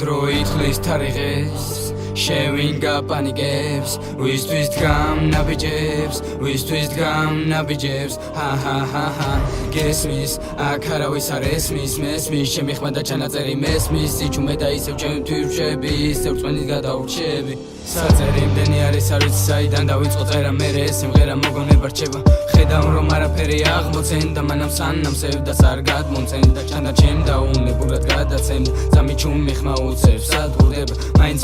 დროით ხლის თარიღებს შევინ გაპანიკებს ვისთვის დგამ ნაბიჯებს ვისთვის დგამ ნაბიჯებს ჰა გესმის აქ არავის არ ესმის მესმის ჩემი ხმა და ჩანაწერი მესმის სიჩუმე და ისევ ჩემი თვირჩები ისევ რწმენით გადავრჩები საძერი იმდენი არის არ ვიცი საიდან დავიწყო წერა მერე ეს სიმღერა მოგონება რჩება ხედავ რომ არაფერი აღმოცენ და მანამ სანამ სევდას არ გადმომცენ და ჩანაჩემ და უნებურად გადაცემ ძამი ჩუმი ხმა უცევს ადღურდება მაინც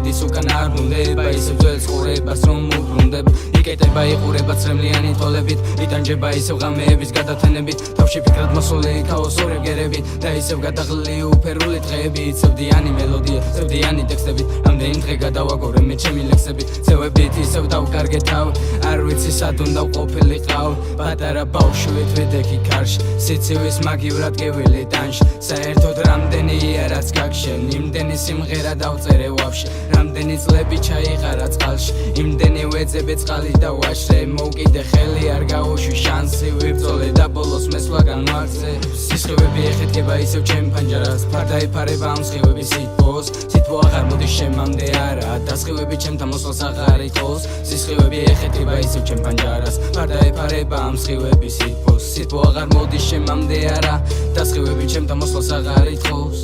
მიდის უკან არ ბრუნდება ისევ ძველ ცხოვრებას რომ უბრუნდება იკეტება იყურება ცრემლიანი თოლებით იტანჯება ისევ ღამეების გადათენებით თავში ფიქრად მოსული ქაოსური გერებით და ისევ გადაღლილი უფერული დღეები ცევდიანი მელოდია ცევდიანი ტექსტებით ამდენი დღე გადავაგორე მე ჩემი ლექსებით ცევებით ისევ დავკარგე თავი არ ვიცი სად უნდა ვყოფილიყავ პატარა ბავშვით ვიდექი კარში სიცივის მაგივრად გევილი ტანში საერთოდ რამდენია რაც გაგშენ იმდენი სიმღერა დავწერე ვაფშე რამდენი წლები ჩაიყარა წყალში იმდენი ვეძებე წყალი და ვაშრე მოვკიდე ხელი არ გაუშვი შანსი ვიბრძოლე და ბოლოს მესვლაგან ვაქცე სისხლები ეხეთქება ისევ ჩემ ფანჯარას ფარდაიფარება ამ სხივების სითბოს სითბო აღარ მოდის შემამდე არა დასხივები ჩემთან მოსვლას აღარ ითხოვს სისხლები ეხეთქება ისევ ჩემ ფანჯარას ფარდაიფარება ამ სხივების სითბოს სითბო აღარ მოდის შემამდე არა დასხივები ჩემთან მოსვლას აღარ ითხოვს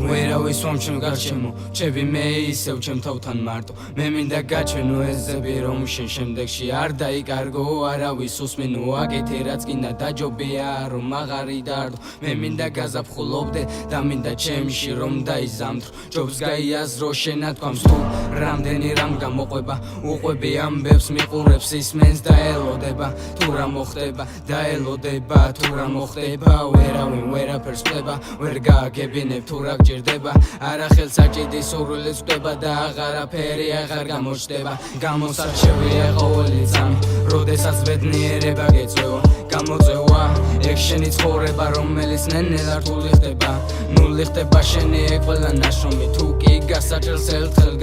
ვერავის ვამჩნევ გარჩემო ჩები მე ისევ ჩემ თავთან მარტო მე მინდა გაჩვენო ეზები რომ შენ შემდეგში არ დაიკარგო არავის უსმენო აკეთე რაც გინდა დაჯობია რომ აღარი დარდო მე მინდა გაზაფხულობდე და მინდა ჩემში რომ დაიზამთრო ჯობს გაიაზრო შენათქვამს თუ რამდენი რამ გამოყვება უყვები ამბებს მიყურებს ისმენს და ელოდება თუ რა მოხდება და ელოდება თუ რა მოხდება ვერავინ ვერაფერს ხდება ვერ გააგებინებ თუ რა არა ხელსაჭიდი სურვილიც ხდება და აღარაფერი აღარ გამოჩნდება გამოსარჩევია ყოველი წამი როდესაც ბედნიერება გეწევა გამოწევა ეგ შენი ცხოვრება რომელიც ნელ-ნელა რთული ხდება ნული ხდება შენი ეგ ყველა ნაშრომი თუ კი გასაჭრელს ერთხელ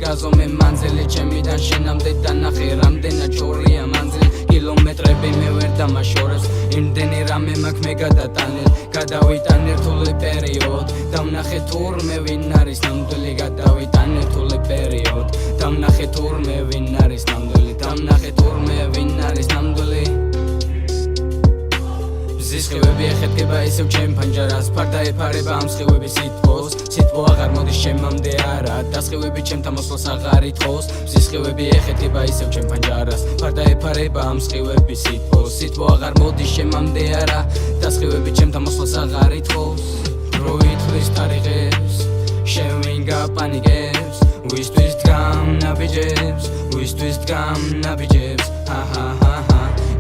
გაზომე მანძილი ჩემიდან შენამდე დანახე რამდენად შორია მანძილი კილომეტრები მე ვერ დამაშორებს იმდენი რამე მაქვს მე გადატანილ გადავიტანე რთული პერიოდი დამნახე თურმე ვინ არის ნამდვილი გადავიტანე რთული პერიოდი დამნახე თურმე ვინ არის ნამდვილი დამნახე თურმე ვინ არის ნამდვილი სისხლები ეხეთქება ისევ ჩემ ფანჯარას ფარდაიფარება ამ სხივების სითბოს სითბო აღარ მოდის შემამდე არა დასხივები ჩემთან მოსვლას აღარ ითხოვს სისხლები ეხეთქება ისევ ჩემ ფანჯარას ფარდაიფარება ამ სხივების სითბოს სითბო აღარ მოდის შემამდე არა დასხივები ჩემთან მოსვლას აღარ ითხოვს დროით ხლის თარიღებს შევინ გაპანიკებს ვისთვის დგამ ნაბიჯებს ჰა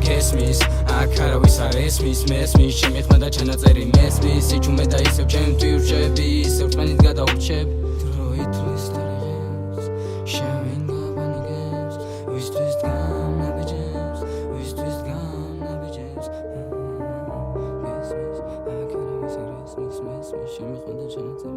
გესმის აქ არავის არ ესმის მესმის ჩემი ხმა და ჩანაწერი მესმის სიჩუმე და ისევ ჩემი თვირჩები ისევ რწმენით გადავრჩები დროით ხლის თარიღებს შევინ გაპანიკებს ვისთვის დგამ ნაბიჯებს გესმის აქ არავის არ ესმის მესმის ჩემი ხმა და ჩანაწერი